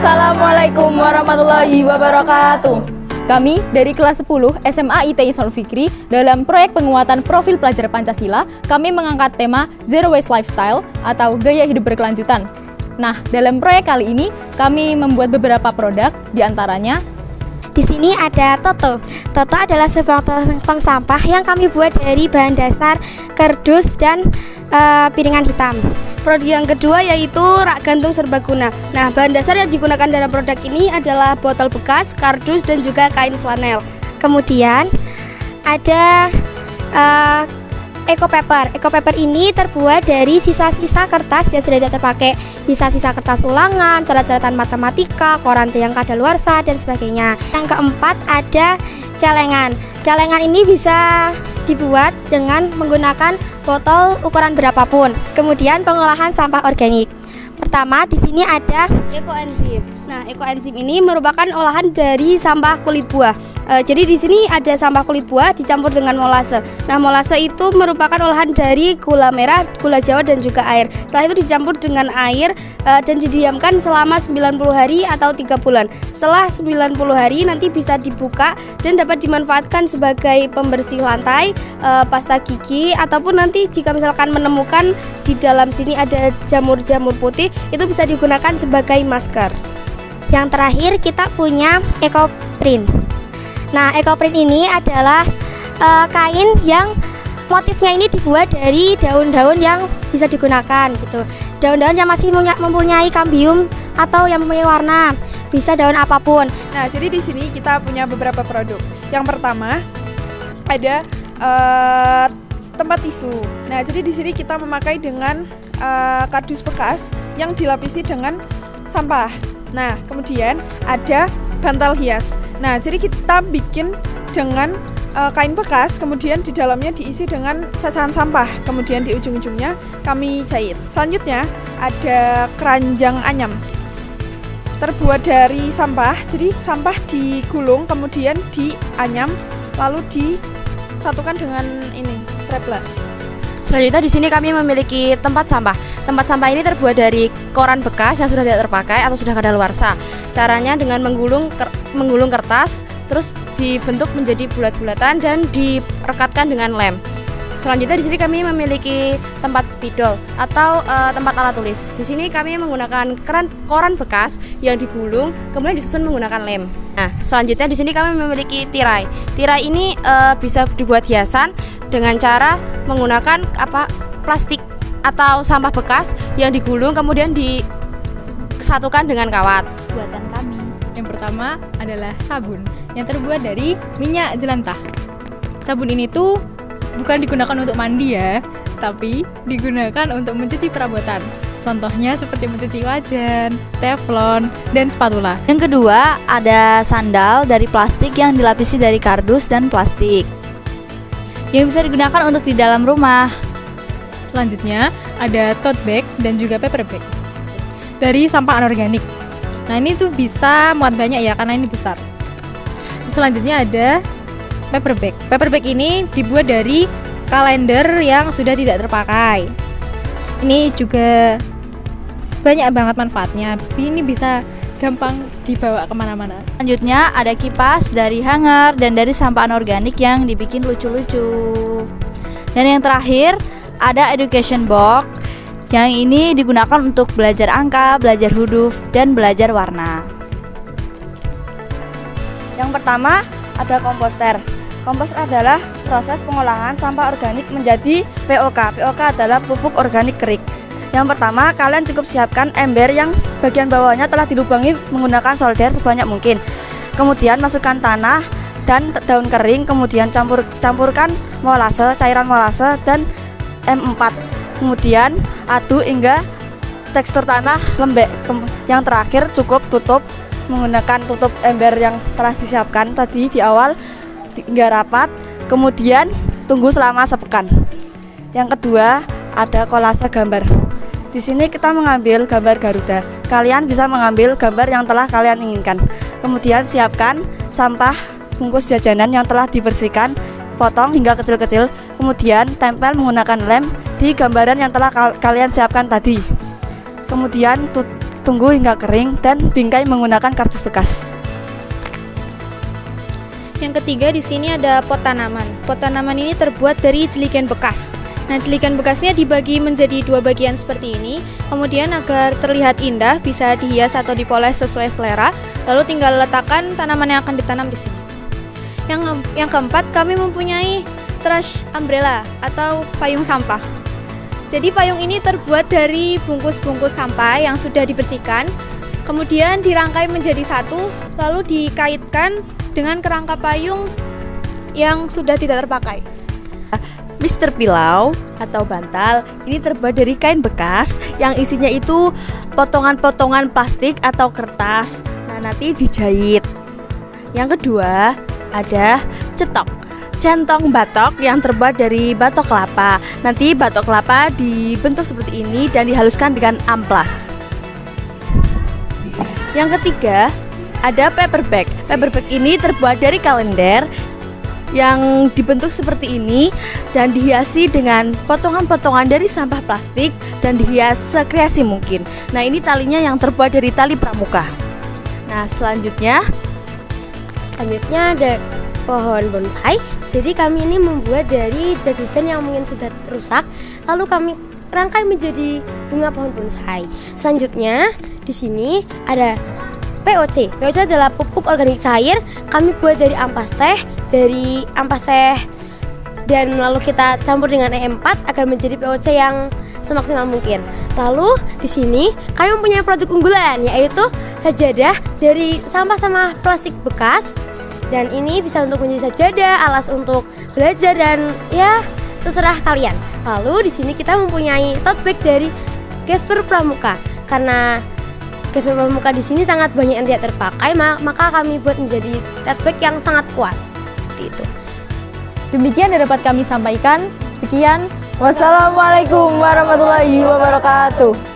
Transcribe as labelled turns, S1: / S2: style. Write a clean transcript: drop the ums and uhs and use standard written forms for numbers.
S1: Assalamualaikum warahmatullahi wabarakatuh. Kami dari kelas 10 SMA ITI Islam Fikri dalam proyek penguatan profil pelajar Pancasila, kami mengangkat tema Zero Waste Lifestyle atau gaya hidup berkelanjutan. Nah, dalam proyek kali ini kami membuat beberapa produk, diantaranya
S2: di sini ada Toto. Toto adalah sebuah tong sampah yang kami buat dari bahan dasar kardus dan piringan hitam. Produk yang kedua yaitu rak gantung serbaguna. Nah, bahan dasar yang digunakan dalam produk ini adalah botol bekas, kardus, dan juga kain flanel. Kemudian ada Eco Paper. Eco Paper ini terbuat dari sisa-sisa kertas yang sudah tidak terpakai, sisa-sisa kertas ulangan, coret-coretan matematika, koran yang kadaluarsa, dan sebagainya. Yang keempat ada celengan. Celengan ini bisa dibuat dengan menggunakan botol ukuran berapapun. Kemudian pengolahan sampah organik. Pertama, di sini ada ekoenzim. Nah, ekoenzim ini merupakan olahan dari sampah kulit buah. Jadi di sini ada sampah kulit buah dicampur dengan molase. Nah, molase itu merupakan olahan dari gula merah, gula Jawa, dan juga air. Setelah itu dicampur dengan air dan didiamkan selama 90 hari atau 3 bulan. Setelah 90 hari nanti bisa dibuka dan dapat dimanfaatkan sebagai pembersih lantai, pasta gigi, ataupun nanti jika misalkan menemukan di dalam sini ada jamur-jamur putih, itu bisa digunakan sebagai masker. Yang terakhir kita punya EcoPrint. Nah, EcoPrint ini adalah kain yang motifnya ini dibuat dari daun-daun yang bisa digunakan gitu. Daun-daun yang masih mempunyai kambium atau yang mempunyai warna, bisa daun apapun.
S3: Nah, jadi di sini kita punya beberapa produk. Yang pertama ada tempat tisu. Nah, jadi di sini kita memakai dengan kardus bekas yang dilapisi dengan sampah. Nah, kemudian ada bantal hias. Nah, jadi kita bikin dengan kain bekas, kemudian di dalamnya diisi dengan cacahan sampah, kemudian di ujung-ujungnya kami jahit. Selanjutnya ada keranjang anyam, terbuat dari sampah. Jadi sampah digulung, kemudian dianyam, lalu disatukan dengan ini strapless.
S4: Selanjutnya di sini kami memiliki tempat sampah. Tempat sampah ini terbuat dari koran bekas yang sudah tidak terpakai atau sudah kadaluarsa. Caranya dengan menggulung kertas, terus dibentuk menjadi bulat-bulatan dan direkatkan dengan lem. Selanjutnya di sini kami memiliki tempat spidol atau tempat alat tulis. Di sini kami menggunakan koran bekas yang digulung kemudian disusun menggunakan lem. Nah, selanjutnya di sini kami memiliki tirai. Tirai ini bisa dibuat hiasan dengan cara menggunakan plastik atau sampah bekas yang digulung kemudian disatukan dengan kawat.
S1: buatan kami. Yang pertama adalah sabun yang terbuat dari minyak jelantah. Sabun ini tuh bukan digunakan untuk mandi ya, tapi digunakan untuk mencuci perabotan. Contohnya seperti mencuci wajan, teflon, dan spatula.
S5: Yang kedua ada sandal dari plastik yang dilapisi dari kardus dan plastik yang bisa digunakan untuk di dalam rumah.
S1: Selanjutnya ada tote bag dan juga paper bag dari sampah anorganik. Nah, ini tuh bisa muat banyak ya karena ini besar. Selanjutnya ada paper bag. Paper bag ini dibuat dari kalender yang sudah tidak terpakai. Ini juga banyak banget manfaatnya. Ini bisa gampang dibawa kemana-mana.
S5: Selanjutnya ada kipas dari hanger dan dari sampah anorganik yang dibikin lucu-lucu. Dan yang terakhir ada education box yang ini digunakan untuk belajar angka, belajar huruf, dan belajar warna.
S2: Yang pertama ada komposter. Komposter adalah proses pengolahan sampah organik menjadi POK. POK adalah pupuk organik kering. Yang pertama, kalian cukup siapkan ember yang bagian bawahnya telah dilubangi menggunakan solder sebanyak mungkin. Kemudian masukkan tanah dan daun kering, kemudian campurkan molase, cairan molase dan M4. Kemudian aduk hingga tekstur tanah lembek. Yang terakhir cukup tutup menggunakan tutup ember yang telah disiapkan tadi di awal hingga rapat. Kemudian tunggu selama sepekan. Yang kedua ada kolase gambar. Di sini kita mengambil gambar Garuda. Kalian bisa mengambil gambar yang telah kalian inginkan. Kemudian siapkan sampah bungkus jajanan yang telah dibersihkan, potong hingga kecil-kecil. Kemudian tempel menggunakan lem di gambaran yang telah kalian siapkan tadi. Kemudian
S5: tunggu hingga kering dan bingkai menggunakan kardus bekas.
S6: Yang ketiga di sini ada pot tanaman. Pot tanaman ini terbuat dari jeligen bekas. Nah, jeligen bekasnya dibagi menjadi 2 bagian seperti ini. Kemudian agar terlihat indah bisa dihias atau dipoles sesuai selera. Lalu tinggal letakkan tanaman yang akan ditanam di sini. Yang keempat, kami mempunyai trash umbrella atau payung sampah. Jadi payung ini terbuat dari bungkus-bungkus sampah yang sudah dibersihkan, kemudian dirangkai menjadi satu, lalu dikaitkan dengan kerangka payung yang sudah tidak terpakai.
S7: Mister Pilau atau bantal ini terbuat dari kain bekas yang isinya itu potongan-potongan plastik atau kertas. Nah, nanti dijahit. Yang kedua ada cetok, centong batok yang terbuat dari batok kelapa. Nanti batok kelapa dibentuk seperti ini dan dihaluskan dengan amplas. Yang ketiga ada paper bag. Paper bag ini terbuat dari kalender yang dibentuk seperti ini dan dihiasi dengan potongan-potongan dari sampah plastik dan dihias sekreasi mungkin. Nah, ini talinya yang terbuat dari tali pramuka. Nah, selanjutnya
S2: ada pohon bonsai. Jadi kami ini membuat dari jas hujan yang mungkin sudah rusak, lalu kami rangkai menjadi bunga pohon bonsai. Selanjutnya di sini ada POC. POC adalah pupuk organik cair. Kami buat dari ampas teh, dan lalu kita campur dengan E4 agar menjadi POC yang semaksimal mungkin. Lalu di sini kami mempunyai produk unggulan, yaitu sajadah dari sampah-sampah plastik bekas. Dan ini bisa untuk menjadi sajadah, alas untuk belajar, dan ya terserah kalian. Lalu di sini kita mempunyai tote bag dari Gesper Pramuka. Karena Gesper Pramuka di sini sangat banyak yang tidak terpakai, maka kami buat menjadi tote bag yang sangat kuat. Seperti itu.
S1: Demikian yang dapat kami sampaikan. Sekian. Wassalamualaikum warahmatullahi wabarakatuh.